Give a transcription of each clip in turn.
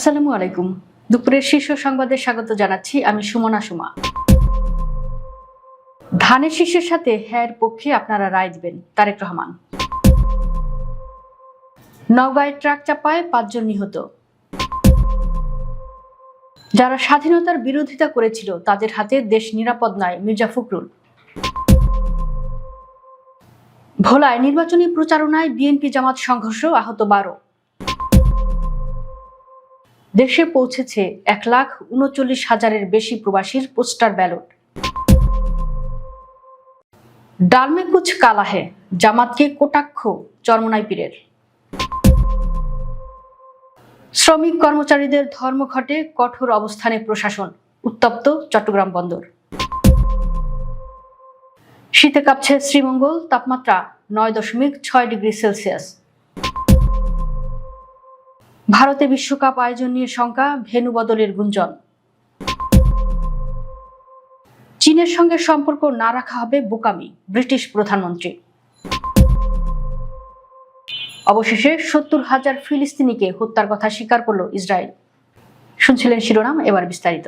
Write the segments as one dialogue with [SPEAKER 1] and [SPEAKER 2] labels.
[SPEAKER 1] আসসালামু আলাইকুম। দুপুরের শীর্ষ সংবাদে স্বাগত জানাচ্ছি আমি সুমনা সুমা। ধানের শীষের সাথে হ্যাঁর পক্ষে আপনারা রায় দিবেন, তারেক রহমান। নওগাঁয় ট্রাক চাপায় 5 জন নিহত। যারা স্বাধীনতার বিরোধিতা করেছিল তাদের হাতে দেশ নিরাপদ নয়, মির্জা ফখরুল। ভোলায় নির্বাচনী প্রচারণায় বিএনপি জামাত সংঘর্ষ, আহত 12। দেশে পৌঁছেছে 1,39,000-এর বেশি প্রবাসীর পোস্টার ব্যালট। ডালমে কুচ কালা হে, জামাতকে কটাক্ষ চরমোনাই পীরের। শ্রমিক কর্মচারীদের ধর্মঘটে কঠোর অবস্থানে প্রশাসন, উত্তপ্ত চট্টগ্রাম বন্দর। শীতে কাঁপছে শ্রীমঙ্গল, তাপমাত্রা 9.6 ডিগ্রি সেলসিয়াস। ভারতে বিশ্বকাপ আয়োজন নিয়ে শঙ্কা, ভেন্যু বদলের গুঞ্জন। চীনের সঙ্গে সম্পর্ক না রাখা হবে বোকামি, ব্রিটিশ প্রধানমন্ত্রী। অবশেষে 70,000 ফিলিস্তিনিকে হত্যার কথা স্বীকার করল ইসরায়েল। শুনছিলেন শিরোনাম, এবার বিস্তারিত।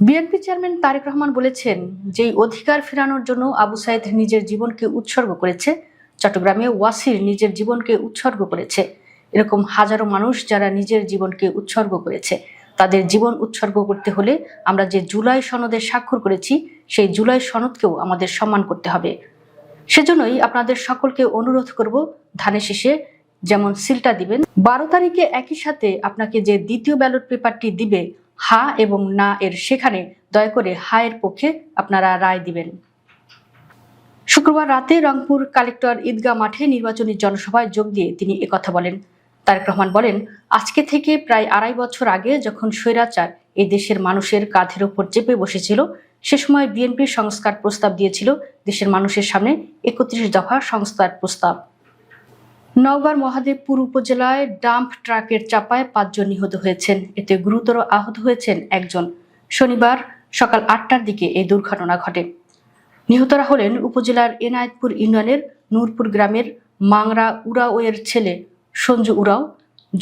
[SPEAKER 1] বিএনপি চেয়ারম্যান তারেক রহমান বলেছেন, যেই অধিকার ফেরানোর জন্য আবু সাইদ নিজের জীবনকে উৎসর্গ করেছে, চট্টগ্রামে ওয়াসির নিজের জীবনকে উৎসর্গ করেছে। এরকম হাজারো মানুষ যারা নিজের জীবনকে উৎসর্গ করেছে, তাদের জীবন উৎসর্গ করতে হলে আমরা যে জুলাই সনদে স্বাক্ষর করেছি, সেই জুলাই সনদকেও আমাদের সম্মান করতে হবে। সেজন্যই আপনাদের সকলকে অনুরোধ করব, ধানের শীষে যেমন সিলটা দিবেন, 12 তারিখে একই সাথে আপনাকে যে দ্বিতীয় ব্যালট পেপারটি দিবে হা এবং না এর, সেখানে দয়া করে হা এর পক্ষে আপনারা রায় দিবেন। শুক্রবার রাতে রংপুর কালেক্টর ঈদগাহ মাঠে নির্বাচনী জনসভায় যোগ দিয়ে তিনি একথা বলেন। তারেক রহমান বলেন, আজকে থেকে প্রায় 2.5 বছর আগে যখন স্বৈরাচার এই দেশের মানুষের কাঁধের ওপর চেপে বসেছিল, সে সময় বিএনপি সংস্কার প্রস্তাব দিয়েছিল দেশের মানুষের সামনে 31 দফা সংস্কার প্রস্তাব। নওগাঁর মহাদেবপুর উপজেলায় ডাম্প ট্রাকের চাপায় 5 জন নিহত হয়েছেন, এতে গুরুতর আহত হয়েছেন 1 জন। শনিবার সকাল 8টার দিকে এই দুর্ঘটনা ঘটে। নিহতরা হলেন উপজেলার এনায়েতপুর ইউনিয়নের নূরপুর গ্রামের মাংরা উরাওয়ের ছেলে সঞ্জু উরাও,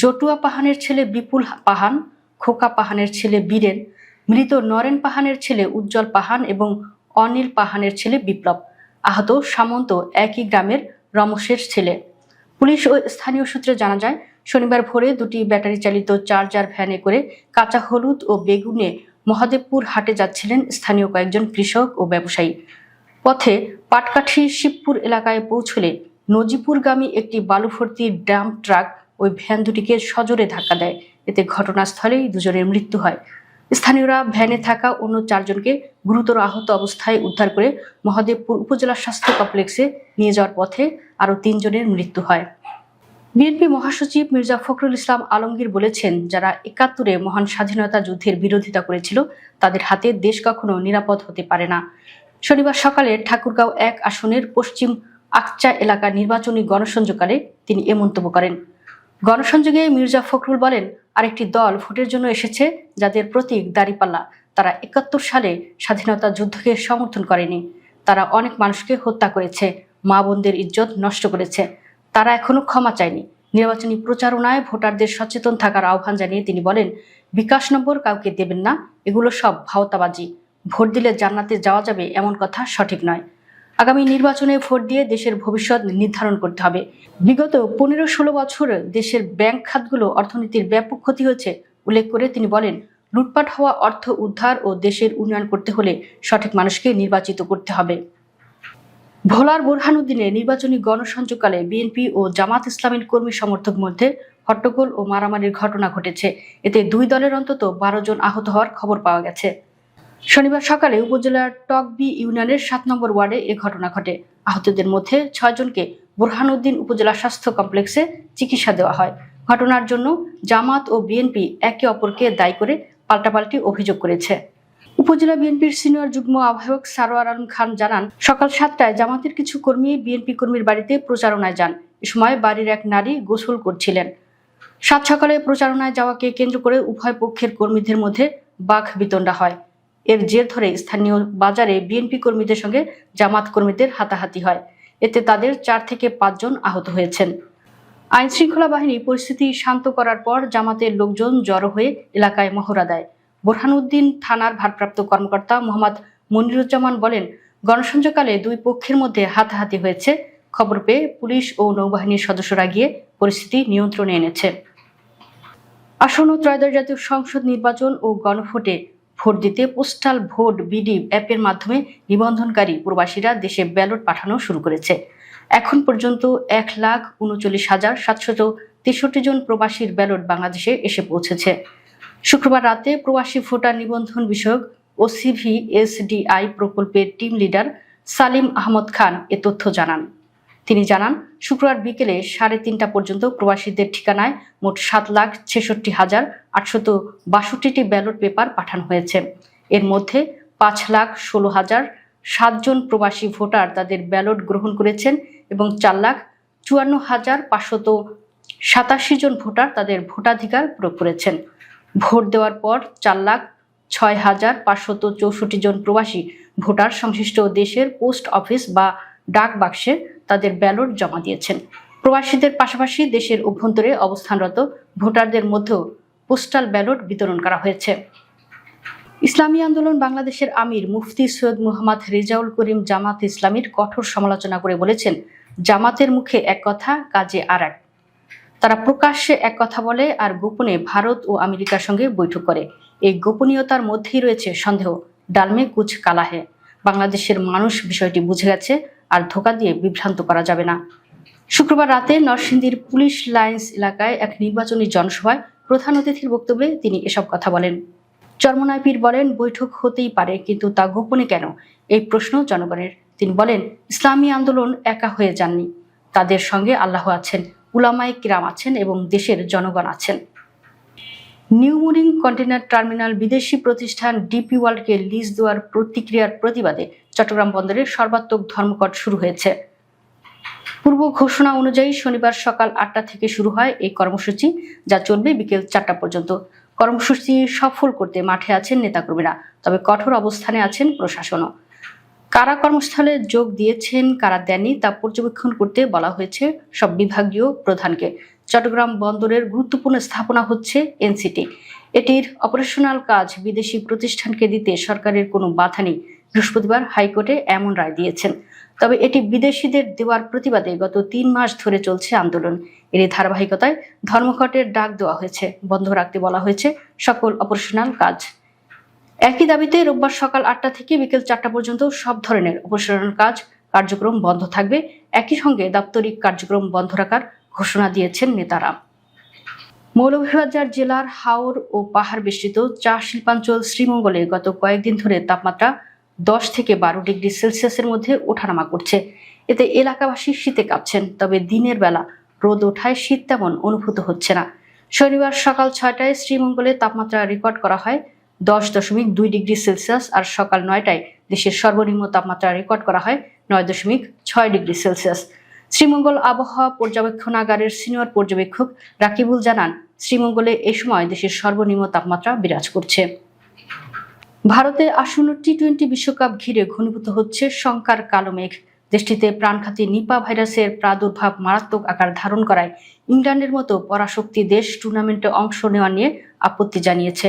[SPEAKER 1] জটুয়া পাহানের ছেলে বিপুল পাহান, খোকা পাহানের ছেলে বীরেন, মৃত নরেন পাহানের ছেলে উজ্জ্বল পাহান এবং অনিল পাহানের ছেলে বিপ্লব। আহত সামন্ত একই গ্রামের রমেশের ছেলে। পুলিশ ও স্থানীয় সূত্রে জানা যায়, শনিবার ভোরে 2টি ব্যাটারি চালিত চার্জার ভ্যানে করে কাঁচা হলুদ ও বেগুনে মহাদেবপুর হাটে যাচ্ছিলেন স্থানীয় কয়েকজন কৃষক ও ব্যবসায়ী। পথে পাটকাঠি শিবপুর এলাকায় পৌঁছলে নজিপুরগামী একটি বালু ভর্তি ডাম্প ট্রাক ওই ভ্যান দুটিকে সজোরে ধাক্কা দেয়। এতে ঘটনাস্থলেই 2 জনের মৃত্যু হয়। স্থানীয়রা ভ্যানে থাকা অন্য 4 জনকে গুরুতর আহত অবস্থায় উদ্ধার করে মহাদেবপুর উপজেলা স্বাস্থ্য কমপ্লেক্সে নিয়ে যাওয়ার পথে আরও 3 জনের মৃত্যু হয়। বিএনপি মহাসচিব মির্জা ফখরুল ইসলাম আলমগীর বলেছেন, যারা 71-এ মহান স্বাধীনতা যুদ্ধের বিরোধিতা করেছিল, তাদের হাতে দেশ কখনো নিরাপদ হতে পারে না। শনিবার সকালে ঠাকুরগাঁও 1 আসনের পশ্চিম আকচা এলাকা নির্বাচনী গণসংযোগকালে তিনি এ মন্তব্য করেন। গণসংযোগে মির্জা ফখরুল বলেন, আরেকটি দল ভোটের জন্য এসেছে যাদের প্রতীক দাঁড়িপাল্লা। তারা 71 সালে স্বাধীনতা যুদ্ধকে সমর্থন করেনি। তারা অনেক মানুষকে হত্যা করেছে, মা বোনদের ইজ্জত নষ্ট করেছে। তারা এখনো ক্ষমা চায়নি। নির্বাচনী প্রচারণায় ভোটারদের সচেতন থাকার আহ্বান জানিয়ে তিনি বলেন, বিকাশ নম্বর কাউকে দেবেন না, এগুলো সব ভাওতাবাজি। ভোট দিলে জান্নাতে যাওয়া যাবে এমন কথা সঠিক নয়। আগামী নির্বাচনে ভোট দিয়ে দেশের ভবিষ্যৎ নির্ধারণ করতে হবে। বিগত 15-16 বছর দেশের ব্যাংক খাতগুলো অর্থনীতির ব্যাপক ক্ষতি হয়েছে উল্লেখ করে তিনি বলেন, লুটপাট হওয়া অর্থ উদ্ধার ও দেশের উন্নয়ন করতে হলে সঠিক মানুষকে নির্বাচিত করতে হবে। ভোলার বোরহানুদ্দিনে নির্বাচনী গণসংযোগকালে বিএনপি ও জামাত ইসলামীর কর্মী সমর্থক মধ্যে হট্টগোল ও মারামারির ঘটনা ঘটেছে। এতে 2 দলের অন্তত 12 জন আহত হওয়ার খবর পাওয়া গেছে। শনিবার সকালে উপজেলার টকবি ইউনিয়নের 7 নম্বর ওয়ার্ডে এ ঘটনা ঘটে। আহতদের মধ্যে 6 জনকে বোরহানুদ্দিন উপজেলা স্বাস্থ্য কমপ্লেক্সে চিকিৎসা দেওয়া হয়। ঘটনার জন্য জামাত ও বিএনপি একে অপরকে দায়ী করে পাল্টাপাল্টি অভিযোগ করেছে। উপজেলা বিএনপির সিনিয়র যুগ্ম আহ্বায়ক সারোয়ার আলম খান জানান, সকাল 7টায় জামাতের কিছু কর্মী বিএনপি কর্মীর বাড়িতে প্রচারণায় যান। এ সময় বাড়ির এক নারী গোসল করছিলেন। 7 সকালে প্রচারণায় যাওয়াকে কেন্দ্র করে উভয় পক্ষের কর্মীদের মধ্যে বাঘ বিতণ্ডা হয়। এর জের ধরে স্থানীয় বাজারে বিএনপি কর্মীদের সঙ্গে জামাত কর্মীদের হাতাহাতি হয়। এতে তাদের 4 থেকে 5 জন আহত হয়েছেন। আইন শৃঙ্খলা বাহিনী পরিস্থিতি শান্ত করার পর জামাতের লোকজন জড়ো হয়ে এলাকায় মহড়া দেয়। বোরহানউদ্দিন থানার ভারপ্রাপ্ত কর্মকর্তা মোহাম্মদ মনিরুজ্জামান বলেন, গণসংযোগকালে দুই পক্ষের মধ্যে হাতাহাতি হয়েছে। খবর পেয়ে পুলিশ ও নৌবাহিনীর সদস্যরা গিয়ে পরিস্থিতি নিয়ন্ত্রণে এনেছে। আসন্ন ত্রয়োদশ জাতীয় সংসদ নির্বাচন ও গণভোটে ভোট দিতে পোস্টাল ভোট বিডি অ্যাপের মাধ্যমে নিবন্ধনকারী প্রবাসীরা দেশে ব্যালট পাঠানো শুরু করেছে। এখন পর্যন্ত 1,39,763 জন প্রবাসীর ব্যালট বাংলাদেশে এসে পৌঁছেছে। শুক্রবার রাতে প্রবাসী ভোটার নিবন্ধন বিষয়ক OCV-SDI প্রকল্পের টিম লিডার সালিম আহমদ খান এ তথ্য জানান। তিনি জানান, শুক্রবার বিকেলে 3:30টা পর্যন্ত প্রবাসীদের ঠিকানায় মোট 7,66,862টি ব্যালট পেপার পাঠানো হয়েছে। এর মধ্যে 5,16,007 জন প্রবাসী ভোটার তাদের ব্যালট গ্রহণ করেছেন এবং 4,54,587 জন ভোটার তাদের ভোটাধিকার প্রয়োগ করেছেন। ভোট দেওয়ার পর 4,06,564 জন প্রবাসী ভোটার সংশ্লিষ্ট দেশের পোস্ট অফিস বা ডাক বাক্সে তাদের ব্যালট জমা দিয়েছেন। প্রবাসীদের পাশাপাশি দেশের অভ্যন্তরে অবস্থানরত ভোটারদের মধ্যেও পোস্টাল ব্যালট বিতরণ করা হয়েছে। ইসলামী আন্দোলন বাংলাদেশের আমির মুফতি সৈয়দ মুহাম্মদ রেজাউল করিম জামাত ইসলামীর কঠোর সমালোচনা করে বলেছেন, জামাতের মুখে এক কথা, কাজে আর এক। তারা প্রকাশ্যে এক কথা বলে আর গোপনে ভারত ও আমেরিকার সঙ্গে বৈঠক করে। এই গোপনীয়তার মধ্যেই রয়েছে সন্দেহ। ডালমে কুচ কালা হে। বাংলাদেশের মানুষ বিষয়টি বুঝে গেছে, আর ধোঁকা দিয়ে বিভ্রান্ত করা যাবে না। শুক্রবার রাতে নরসিংদীর পুলিশ লাইন্স এলাকায় এক নির্বাচনী জনসভায় প্রধান অতিথির বক্তব্যে তিনি এসব কথা বলেন। চরমনায় পীর বলেন, বৈঠক হতেই পারে, কিন্তু তা গোপনে কেন, এই প্রশ্ন জনগণের। তিনি বলেন, ইসলামী আন্দোলন একা হয়ে যাননি, তাদের সঙ্গে আল্লাহ আছেন, উলামায়ে কিরাম আছেন এবং দেশের জনগণ আছেন। নিউ মুরিং কন্টেইনার টার্মিনাল বিদেশি প্রতিষ্ঠান ডিপি ওয়ার্ল্ডকে লিজ দেওয়ার প্রতিক্রিয়ার প্রতিবাদে চট্টগ্রাম বন্দরের সর্বাত্মক ধর্মঘট শুরু হয়েছে। পূর্ব ঘোষণা অনুযায়ী শনিবার সকাল 8টা থেকে শুরু হয় এই কর্মসূচি, যা চলবে বিকেল 4টা পর্যন্ত। কর্মসূচি সফল করতে মাঠে আছেন নেতাকর্মীরা, তবে কঠোর অবস্থানে আছেন প্রশাসনও। কারা কর্মস্থলে যোগ দিয়েছেন, কারা দেননি তা পর্যবেক্ষণ করতে বলা হয়েছে সব বিভাগীয় প্রধানকে। চট্টগ্রাম বন্দরের গুরুত্বপূর্ণ স্থাপনা হচ্ছে এনসিটি। এটির অপারেশনাল কাজ বিদেশি প্রতিষ্ঠানকে দিতে সরকারের কোনো বাধা নেই। বৃহস্পতিবার হাইকোর্টে এমন রায় দিয়েছেন। তবে এটি বিদেশিদের দেওয়ার প্রতিবাদে গত 3 মাস ধরে চলছে আন্দোলন। এর ধারাবাহিকতায় ধর্মঘটের ডাক দেওয়া হয়েছে। বন্ধ রাখতে বলা হয়েছে সকল অপারেশনাল কাজ। একই দাবিতে রোববার সকাল 8টা থেকে বিকেল 4টা পর্যন্ত সব ধরনের অপারেশনাল কার্যক্রম বন্ধ থাকবে। একই সঙ্গে দাপ্তরিক কার্যক্রম বন্ধ রাখার ঘোষণা দিয়েছেন নেতারা। মৌলভীবাজার জেলার হাওর ও পাহাড় বেষ্টিত চা শিল্পাঞ্চল শ্রীমঙ্গলে গত কয়েকদিন ধরে তাপমাত্রা 10 থেকে 12 ডিগ্রি সেলসিয়াসের মধ্যে ওঠানামা করছে। এতে এলাকাবাসী শীতে কাঁপছেন, তবে দিনের বেলা রোদ ওঠায় শীত তেমন অনুভূত হচ্ছে না। শনিবার সকাল 6টায় শ্রীমঙ্গলে তাপমাত্রা রেকর্ড করা হয় 10.2 ডিগ্রি সেলসিয়াস, আর সকাল 9টায় দেশের সর্বনিম্ন তাপমাত্রা রেকর্ড করা হয় 9.6 ডিগ্রি সেলসিয়াস। শ্রীমঙ্গল আবহাওয়া পর্যবেক্ষণাগারের সিনিয়র পর্যবেক্ষক রাকিবুল জানান, শ্রীমঙ্গলে এই সময় দেশের সর্বনিম্ন তাপমাত্রা বিরাজ করছে। ভারতে আসন্ন টি-20 বিশ্বকাপ ঘিরে ঘনীভূত হচ্ছে শঙ্কার কালো মেঘ। দেশটিতে প্রাণঘাতী নিপা ভাইরাসের প্রাদুর্ভাব মারাত্মক আকার ধারণ করায় ইংল্যান্ডের মতো পরাশক্তি দেশ টুর্নামেন্টে অংশ নেওয়া নিয়ে আপত্তি জানিয়েছে।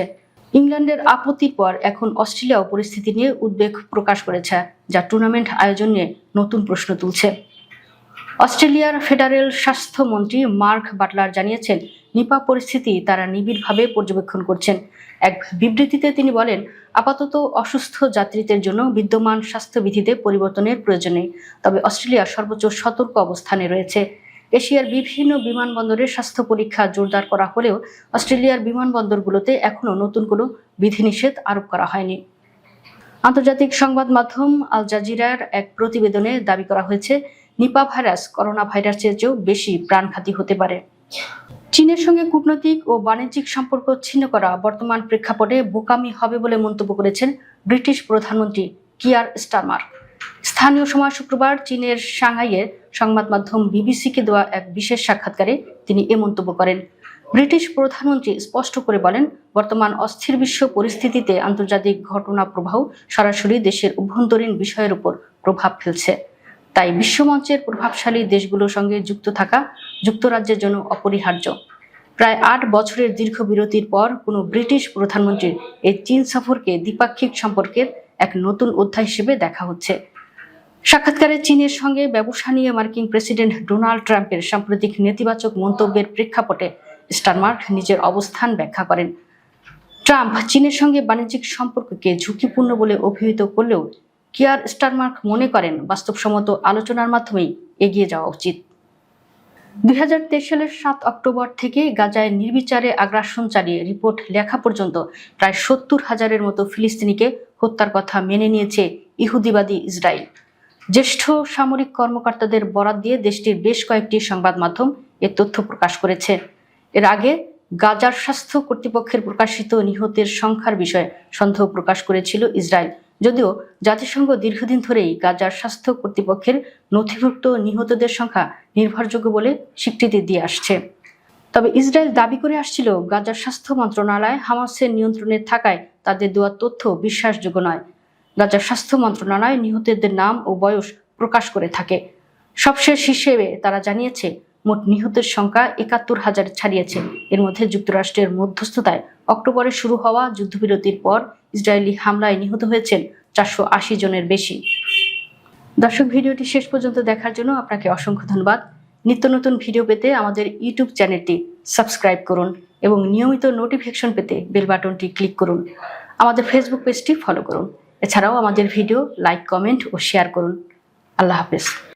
[SPEAKER 1] ইংল্যান্ডের আপত্তির পর এখন অস্ট্রেলিয়াও পরিস্থিতি নিয়ে উদ্বেগ প্রকাশ করেছে, যা টুর্নামেন্ট আয়োজন নিয়ে নতুন প্রশ্ন তুলছে। অস্ট্রেলিয়ার ফেডারেল স্বাস্থ্যমন্ত্রী মার্ক বাটলার জানিয়েছেন, নিপা পরিস্থিতি তারা নিবিড়ভাবে পর্যবেক্ষণ করছেন। এক বিবৃতিতে তিনি বলেন, আপাতত অসুস্থ যাত্রীদের জন্য বিদ্যমান স্বাস্থ্যবিধিতে পরিবর্তনের প্রয়োজন নেই, তবে অস্ট্রেলিয়া সর্বোচ্চ সতর্ক অবস্থানে রয়েছে। এশিয়ার বিভিন্ন বিমানবন্দরে স্বাস্থ্য পরীক্ষা জোরদার করা হলেও অস্ট্রেলিয়ার বিমানবন্দরগুলোতে এখনও নতুন কোনো বিধিনিষেধ আরোপ করা হয়নি। আন্তর্জাতিক সংবাদ মাধ্যম আল জাজিরার এক প্রতিবেদনে দাবি করা হয়েছে, নিপা ভাইরাস করোনা ভাইরাসের চেয়েও বেশি প্রাণঘাতী হতে পারে। চীনের সঙ্গে কূটনৈতিক ও বাণিজ্যিক সম্পর্ক ছিন্ন করা বর্তমান প্রেক্ষাপটে বোকামি হবে বলে মন্তব্য করেছেন ব্রিটিশ প্রধানমন্ত্রী কিয়ার স্টারমার। স্থানীয় সময় শুক্রবার চীনের সাংহাইয়ের সংবাদ মাধ্যম বিবিসিকে দেওয়া এক বিশেষ সাক্ষাৎকারে তিনি এ মন্তব্য করেন। ব্রিটিশ প্রধানমন্ত্রী স্পষ্ট করে বলেন, বর্তমান অস্থির বিশ্ব পরিস্থিতিতে আন্তর্জাতিক ঘটনা প্রবাহ সরাসরি দেশের অভ্যন্তরীণ বিষয়ের উপর প্রভাব ফেলছে। তাই বিশ্বমঞ্চের প্রভাবশালী দেশগুলোর সঙ্গে যুক্ত থাকা যুক্তরাজ্যের জন্য অপরিহার্য। প্রায় ৮ বছরের দীর্ঘ বিরতির পর কোনো ব্রিটিশ প্রধানমন্ত্রীর এই চীন সফরকে দ্বিপাক্ষিক সম্পর্কের এক নতুন অধ্যায় হিসেবে দেখা হচ্ছে। সাক্ষাৎকারে চীনের সঙ্গে ব্যবসা নিয়ে মার্কিন প্রেসিডেন্ট ডোনাল্ড ট্রাম্পের সাম্প্রতিক নেতিবাচক মন্তব্যের প্রেক্ষাপটে স্টারমার্ক নিজের অবস্থান ব্যাখ্যা করেন। ট্রাম্প চীনের সঙ্গে বাণিজ্যিক সম্পর্ককে ঝুঁকিপূর্ণ বলে অভিহিত করলেও কিয়ার স্টারমার্ক মনে করেন বাস্তবসম্মত আলোচনার মাধ্যমেই এগিয়ে যাওয়া উচিত। 2023 সালের 7 অক্টোবর থেকে গাজায় নির্বিচারে আগ্রাসন চালিয়ে রিপোর্ট লেখা পর্যন্ত প্রায় 70,000-এর মতো ফিলিস্তিনিকে হত্যার কথা মেনে নিয়েছে ইহুদিবাদী ইসরায়েল। জ্যেষ্ঠ সামরিক কর্মকর্তাদের বরাত দিয়ে দেশটির বেশ কয়েকটি সংবাদ মাধ্যম এ তথ্য প্রকাশ করেছে। এর আগে গাজার স্বাস্থ্য কর্তৃপক্ষের প্রকাশিত নিহতের সংখ্যার বিষয়ে সন্দেহ প্রকাশ করেছিল ইসরায়েল, যদিও জাতিসংঘ দীর্ঘদিন ধরেই গাজার স্বাস্থ্য কর্তৃপক্ষের নথিভুক্ত নিহতদের সংখ্যা নির্ভরযোগ্য বলে স্বীকৃতি দিয়ে আসছে। তবে ইসরায়েল দাবি করে আসছিল গাজার স্বাস্থ্য মন্ত্রণালয় হামাসের নিয়ন্ত্রণে থাকায় তাদের দেওয়া তথ্য বিশ্বাসযোগ্য নয়। গাজার স্বাস্থ্য মন্ত্রণালয় নিহতদের নাম ও বয়স প্রকাশ করে থাকে। সবশেষ হিসেবে তারা জানিয়েছে মোট নিহতের সংখ্যা ৭১,০০০ ছাড়িয়েছে। এর মধ্যে যুক্তরাষ্ট্রের মধ্যস্থতায় অক্টোবরে শুরু হওয়া যুদ্ধবিরতির পর ইসরায়েলি হামলায় নিহত হয়েছেন 480 জনের বেশি। দর্শক, ভিডিওটি শেষ পর্যন্ত দেখার জন্য আপনাকে অসংখ্য ধন্যবাদ। নিত্য নতুন ভিডিও পেতে আমাদের ইউটিউব চ্যানেলটি সাবস্ক্রাইব করুন এবং নিয়মিত নোটিফিকেশন পেতে বেল বাটনটি ক্লিক করুন। আমাদের ফেসবুক পেজটি ফলো করুন। এছাড়াও আমাদের ভিডিও লাইক, কমেন্ট ও শেয়ার করুন। আল্লাহ হাফেজ।